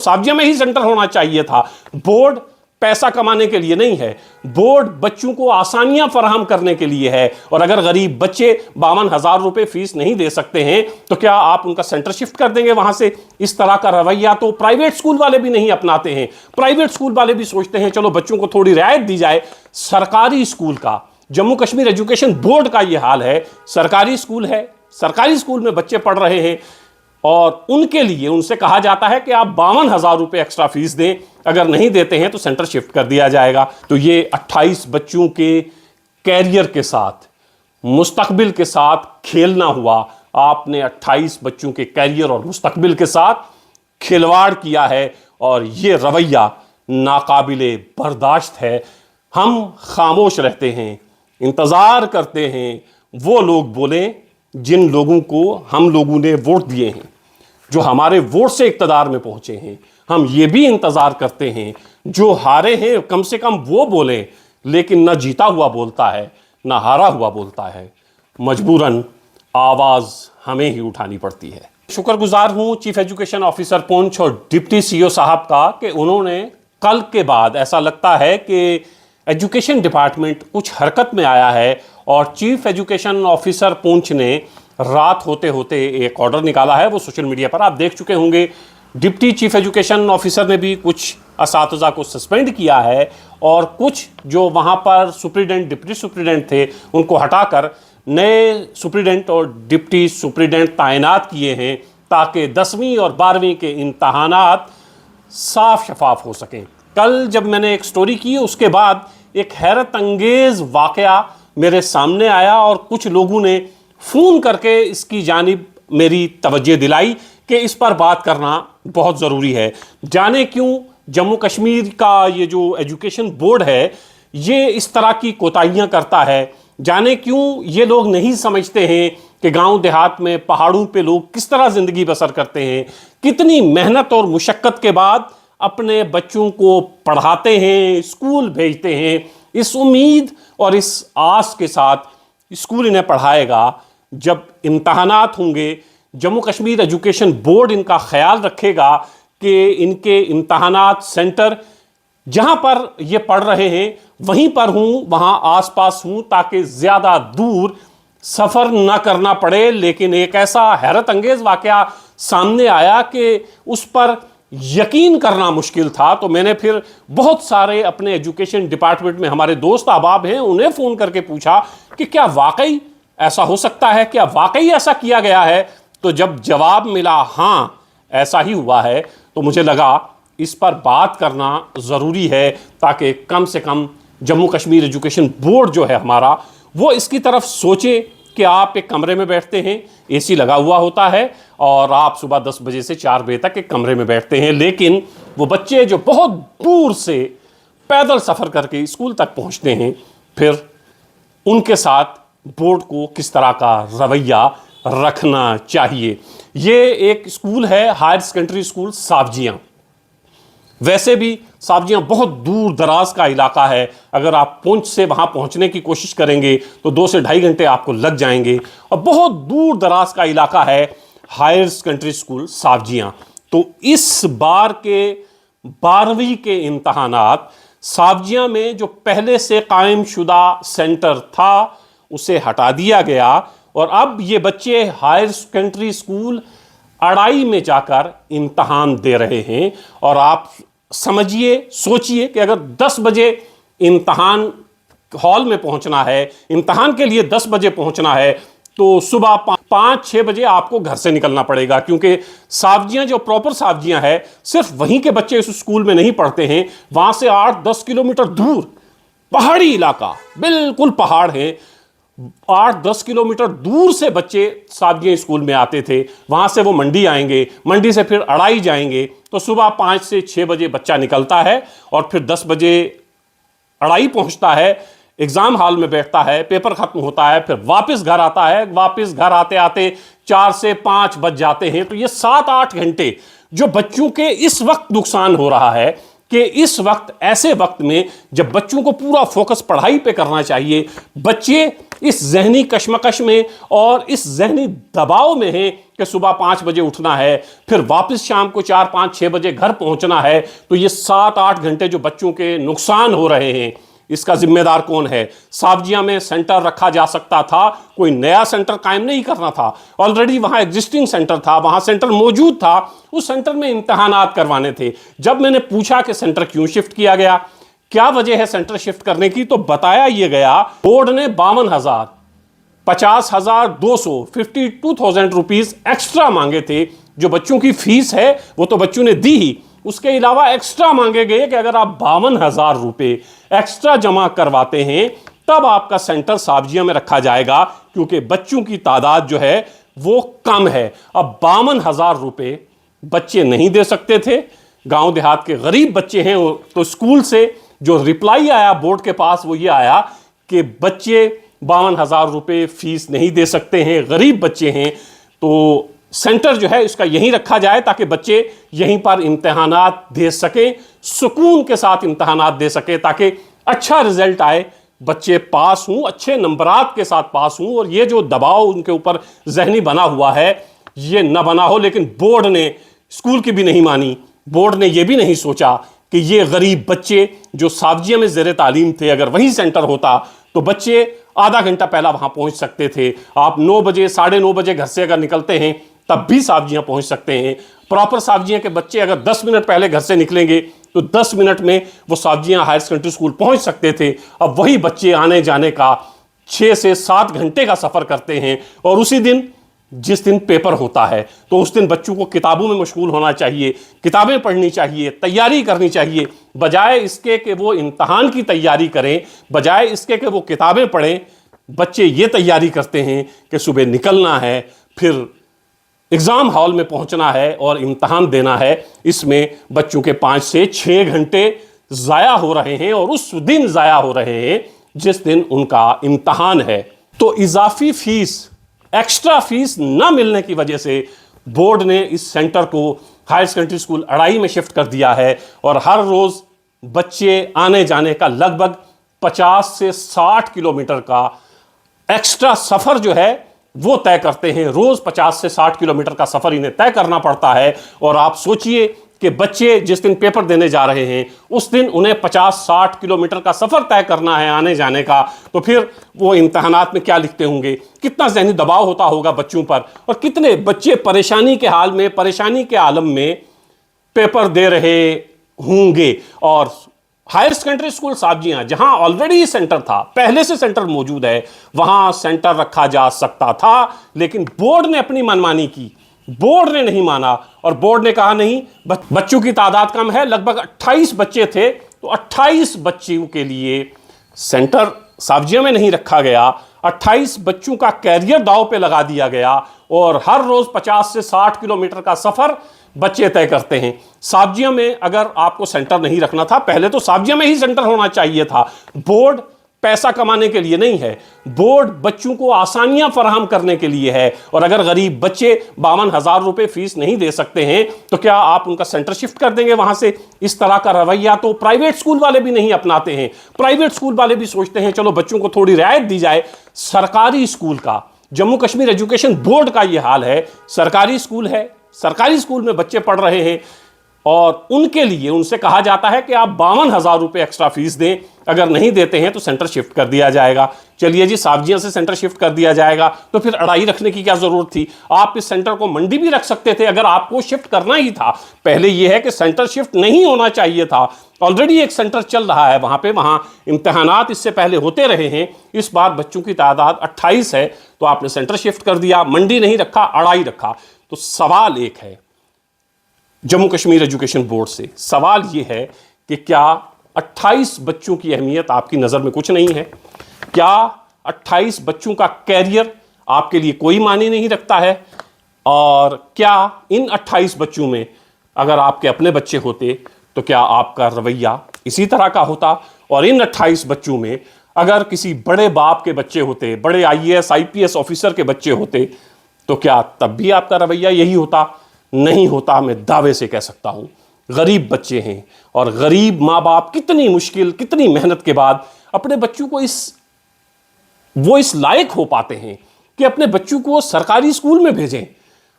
साब्जिया में ही सेंटर होना चाहिए था। बोर्ड पैसा कमाने के लिए नहीं है, बोर्ड बच्चों को आसानियां फराहम करने के लिए है। और अगर गरीब बच्चे 52,000 रुपए फीस नहीं दे सकते हैं तो क्या आप उनका सेंटर शिफ्ट कर देंगे वहां से? इस तरह का रवैया तो प्राइवेट स्कूल वाले भी नहीं अपनाते हैं। प्राइवेट स्कूल वाले भी सोचते हैं चलो बच्चों को थोड़ी रियायत दी जाए। सरकारी स्कूल का, जम्मू कश्मीर एजुकेशन बोर्ड का यह हाल है। सरकारी स्कूल है, सरकारी स्कूल में बच्चे पढ़ रहे हैं और उनके लिए उनसे कहा जाता है कि आप 52,000 रुपए एक्स्ट्रा फीस दें, अगर नहीं देते हैं तो सेंटर शिफ्ट कर दिया जाएगा। तो ये 28 बच्चों के कैरियर के साथ, मुस्तकबिल के साथ खेलना हुआ। आपने 28 बच्चों के कैरियर और मुस्तकबिल के साथ खिलवाड़ किया है और ये रवैया नाकाबिले बर्दाश्त है। हम खामोश रहते हैं, इंतजार करते हैं वो लोग बोलें जिन लोगों को हम लोगों ने वोट दिए हैं, जो हमारे वोट से इक़्तिदार में पहुंचे हैं। हम ये भी इंतजार करते हैं जो हारे हैं कम से कम वो बोलें, लेकिन ना जीता हुआ बोलता है ना हारा हुआ बोलता है। मजबूरन आवाज हमें ही उठानी पड़ती है। शुक्रगुजार हूं चीफ एजुकेशन ऑफिसर पुंछ और डिप्टी सीईओ साहब का कि उन्होंने कल के बाद ऐसा लगता है कि एजुकेशन डिपार्टमेंट कुछ हरकत में आया है और चीफ एजुकेशन ऑफिसर पुंछ ने रात होते होते एक ऑर्डर निकाला है। वो सोशल मीडिया पर आप देख चुके होंगे। डिप्टी चीफ एजुकेशन ऑफिसर ने भी कुछ असातिज़ा को सस्पेंड किया है और कुछ जो वहाँ पर सुप्रीडेंट, डिप्टी सुप्रीडेंट थे उनको हटाकर नए सुप्रीडेंट और डिप्टी सुप्रीडेंट तैनात किए हैं ताकि 10वीं और 12वीं के इम्तहानात साफ शफाफ हो सकें। कल जब मैंने एक स्टोरी की उसके बाद एक हैरत अंगेज़ वाक़या मेरे सामने आया और कुछ लोगों ने फ़ोन करके इसकी जानिब मेरी तवज्जो दिलाई कि इस पर बात करना बहुत ज़रूरी है। जाने क्यों जम्मू कश्मीर का ये जो एजुकेशन बोर्ड है ये इस तरह की कोताहियाँ करता है। जाने क्यों ये लोग नहीं समझते हैं कि गांव देहात में, पहाड़ों पे लोग किस तरह ज़िंदगी बसर करते हैं, कितनी मेहनत और मुशक्क़त के बाद अपने बच्चों को पढ़ाते हैं, स्कूल भेजते हैं, इस उम्मीद और इस आस के साथ स्कूल इन्हें पढ़ाएगा। जब इम्तहानात होंगे जम्मू कश्मीर एजुकेशन बोर्ड इनका ख्याल रखेगा कि इनके इम्तहानात सेंटर जहाँ पर ये पढ़ रहे हैं वहीं पर हूँ, वहाँ आसपास हूँ, ताकि ज़्यादा दूर सफ़र ना करना पड़े। लेकिन एक ऐसा हैरत अंगेज़ वाक़या सामने आया कि उस पर यकीन करना मुश्किल था। तो मैंने फिर बहुत सारे अपने एजुकेशन डिपार्टमेंट में हमारे दोस्त अहबाब हैं उन्हें फ़ोन करके पूछा कि क्या वाकई ऐसा हो सकता है, क्या वाकई ऐसा किया गया है। तो जब जवाब मिला हाँ ऐसा ही हुआ है तो मुझे लगा इस पर बात करना ज़रूरी है ताकि कम से कम जम्मू कश्मीर एजुकेशन बोर्ड जो है हमारा वो इसकी तरफ सोचे कि आप एक कमरे में बैठते हैं, एसी लगा हुआ होता है और आप सुबह 10 बजे से 4 बजे तक एक कमरे में बैठते हैं, लेकिन वो बच्चे जो बहुत दूर से पैदल सफ़र करके स्कूल तक पहुंचते हैं, फिर उनके साथ बोर्ड को किस तरह का रवैया रखना चाहिए। ये एक स्कूल है हायर सेकेंडरी स्कूल साब्जिया। वैसे भी साब्जियाँ बहुत दूर दराज का इलाका है। अगर आप पुंछ से वहाँ पहुँचने की कोशिश करेंगे तो 2 से ढाई घंटे आपको लग जाएंगे और बहुत दूर दराज का इलाका है हायर सेकेंडरी स्कूल साब्जियाँ। तो इस बार के 12वीं के इम्तहानात साब्जियाँ में जो पहले से कायम शुदा सेंटर था उसे हटा दिया गया और अब ये बच्चे हायर सेकेंडरी स्कूल अड़ाई में जाकर इम्तहान दे रहे हैं। और आप समझिए, सोचिए कि अगर 10 बजे इम्तहान हॉल में पहुंचना है, इम्तहान के लिए 10 बजे पहुंचना है तो सुबह 5-6 बजे आपको घर से निकलना पड़ेगा, क्योंकि साब्जियाँ जो प्रॉपर साब्जियाँ है सिर्फ वहीं के बच्चे इस स्कूल में नहीं पढ़ते हैं, वहाँ से 8-10 किलोमीटर दूर पहाड़ी इलाका, बिल्कुल पहाड़ है, 8-10 किलोमीटर दूर से बच्चे साब्जिया स्कूल में आते थे। वहाँ से वो मंडी आएंगे, मंडी से फिर अड़ाई जाएंगे। तो सुबह 5 से 6 बजे बच्चा निकलता है और फिर 10 बजे अड़ाई पहुँचता है, एग्ज़ाम हॉल में बैठता है, पेपर ख़त्म होता है, फिर वापस घर आता है। वापस घर आते आते 4 से 5 बज जाते हैं। तो ये 7-8 घंटे जो बच्चों के इस वक्त नुकसान हो रहा है, कि इस वक्त, ऐसे वक्त में जब बच्चों को पूरा फोकस पढ़ाई पे करना चाहिए, बच्चे इस जहनी कश्मकश में और इस जहनी दबाव में हैं कि सुबह 5 बजे उठना है, फिर वापस शाम को 4, 5, 6 बजे घर पहुंचना है, तो ये 7-8 घंटे जो बच्चों के नुकसान हो रहे हैं, इसका जिम्मेदार कौन है? सावजिया में सेंटर रखा जा सकता था, कोई नया सेंटर कायम नहीं करना था। ऑलरेडी वहां एग्जिस्टिंग सेंटर था, वहां सेंटर मौजूद था, उस सेंटर में इम्तहानात करवाने थे। जब मैंने पूछा कि सेंटर क्यों शिफ्ट किया गया, क्या वजह है सेंटर शिफ्ट करने की, तो बताया यह गया बोर्ड ने 52,000, 50,200, 52,000 रुपीज एक्स्ट्रा मांगे थे। जो बच्चों की फीस है वो तो बच्चों ने दी ही, उसके अलावा एक्स्ट्रा मांगे गए कि अगर आप 52,000 रुपए एक्स्ट्रा जमा करवाते हैं तब आपका सेंटर सावजिया में रखा जाएगा, क्योंकि बच्चों की तादाद जो है वो कम है। अब 52,000 रुपए बच्चे नहीं दे सकते थे, गांव देहात के गरीब बच्चे हैं, तो स्कूल से जो रिप्लाई आया बोर्ड के पास वो ये आया कि बच्चे 52,000 रुपए फीस नहीं दे सकते हैं, गरीब बच्चे हैं, तो सेंटर जो है इसका यहीं रखा जाए ताकि बच्चे यहीं पर इम्तहानात दे सकें, सुकून के साथ इम्तहानात दे सके, ताकि अच्छा रिजल्ट आए, बच्चे पास हों, अच्छे नंबरात के साथ पास हों, और ये जो दबाव उनके ऊपर जहनी बना हुआ है ये न बना हो। लेकिन बोर्ड ने, स्कूल की भी नहीं मानी, बोर्ड ने यह भी नहीं सोचा कि ये गरीब बच्चे जो सावजिया में ज़ेरे तालीम थे, अगर वहीं सेंटर होता तो बच्चे आधा घंटा पहला वहां पहुंच सकते थे। आप 9 बजे, 9:30 बजे घर से अगर निकलते हैं तब भी सावजिया पहुंच सकते हैं। प्रॉपर सावजिया के बच्चे अगर 10 मिनट पहले घर से निकलेंगे तो 10 मिनट में वो सावजिया हायर सेकेंडरी स्कूल पहुंच सकते थे। अब वही बच्चे आने जाने का 6 से 7 घंटे का सफर करते हैं, और उसी दिन जिस दिन पेपर होता है तो उस दिन बच्चों को किताबों में मशगूल होना चाहिए, किताबें पढ़नी चाहिए, तैयारी करनी चाहिए, बजाय इसके कि वो इम्तहान की तैयारी करें, बजाय इसके कि वो किताबें पढ़ें। बच्चे ये तैयारी करते हैं कि सुबह निकलना है, फिर एग्ज़ाम हॉल में पहुंचना है और इम्तहान देना है। इसमें बच्चों के 5 से 6 घंटे ज़ाया हो रहे हैं, और उस दिन ज़ाया हो रहे हैं जिस दिन उनका इम्तहान है। तो इजाफी फीस, एक्स्ट्रा फीस न मिलने की वजह से बोर्ड ने इस सेंटर को हायर सेकेंडरी स्कूल अड़ाई में शिफ्ट कर दिया है, और हर रोज़ बच्चे आने जाने का लगभग 50 से 60 किलोमीटर का एक्स्ट्रा सफ़र जो है वो तय करते हैं। रोज़ 50 से 60 किलोमीटर का सफ़र इन्हें तय करना पड़ता है। और आप सोचिए कि बच्चे जिस दिन पेपर देने जा रहे हैं उस दिन उन्हें 50-60 किलोमीटर का सफ़र तय करना है आने जाने का, तो फिर वो इम्तहानात में क्या लिखते होंगे, कितना ज़हनी दबाव होता होगा बच्चों पर, और कितने बच्चे परेशानी के हाल में, परेशानी के आलम में पेपर दे रहे होंगे। और हायर सेकेंडरी स्कूल सावजिया जहां ऑलरेडी सेंटर था, पहले से सेंटर मौजूद है, वहां सेंटर रखा जा सकता था, लेकिन बोर्ड ने अपनी मनमानी की, बोर्ड ने नहीं माना, और बोर्ड ने कहा नहीं, बच्चों की तादाद कम है, लगभग 28 बच्चे थे, तो 28 बच्चों के लिए सेंटर सावजिया में नहीं रखा गया, 28 बच्चों का कैरियर दांव पे लगा दिया गया, और हर रोज 50 से 60 किलोमीटर का सफर बच्चे तय करते हैं। सावजिया में अगर आपको सेंटर नहीं रखना था, पहले तो सावजिया में ही सेंटर होना चाहिए था। बोर्ड पैसा कमाने के लिए नहीं है, बोर्ड बच्चों को आसानियां फराहम करने के लिए है। और अगर गरीब बच्चे 52,000 रुपए फीस नहीं दे सकते हैं तो क्या आप उनका सेंटर शिफ्ट कर देंगे वहां से? इस तरह का रवैया तो प्राइवेट स्कूल वाले भी नहीं अपनाते हैं। प्राइवेट स्कूल वाले भी सोचते हैं चलो बच्चों को थोड़ी रियायत दी जाए। सरकारी स्कूल का, जम्मू कश्मीर एजुकेशन बोर्ड का यह हाल है। सरकारी स्कूल है, सरकारी स्कूल में बच्चे पढ़ रहे हैं, और उनके लिए उनसे कहा जाता है कि आप 52,000 रुपए एक्स्ट्रा फीस दें, अगर नहीं देते हैं तो सेंटर शिफ्ट कर दिया जाएगा। चलिए जी, सावजिया से सेंटर शिफ्ट कर दिया जाएगा, तो फिर अड़ाई रखने की क्या जरूरत थी? आप इस सेंटर को मंडी भी रख सकते थे अगर आपको शिफ्ट करना ही था। पहले यह है कि सेंटर शिफ्ट नहीं होना चाहिए था, ऑलरेडी एक सेंटर चल रहा है वहां पे, वहां इम्तहानात इससे पहले होते रहे हैं। इस बार बच्चों की तादाद 28 है, तो आपने सेंटर शिफ्ट कर दिया, मंडी नहीं रखा, अड़ाई रखा। तो सवाल एक है जम्मू कश्मीर एजुकेशन बोर्ड से, सवाल यह है कि क्या 28 बच्चों की अहमियत आपकी नज़र में कुछ नहीं है? क्या 28 बच्चों का कैरियर आपके लिए कोई मायने नहीं रखता है? और क्या इन 28 बच्चों में अगर आपके अपने बच्चे होते तो क्या आपका रवैया इसी तरह का होता? और इन 28 बच्चों में अगर किसी बड़े बाप के बच्चे होते, बड़े IAS IPS ऑफिसर के बच्चे होते, तो क्या तब भी आपका रवैया यही होता? नहीं होता, मैं दावे से कह सकता हूं गरीब बच्चे हैं और गरीब माँ बाप कितनी मुश्किल, कितनी मेहनत के बाद अपने बच्चों को इस लायक हो पाते हैं कि अपने बच्चों को सरकारी स्कूल में भेजें,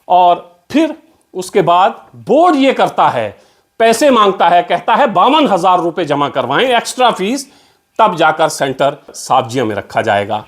और फिर उसके बाद बोर्ड ये करता है, पैसे मांगता है, कहता है 52,000 रुपए जमा करवाएं एक्स्ट्रा फीस, तब जाकर सेंटर साबजिया में रखा जाएगा।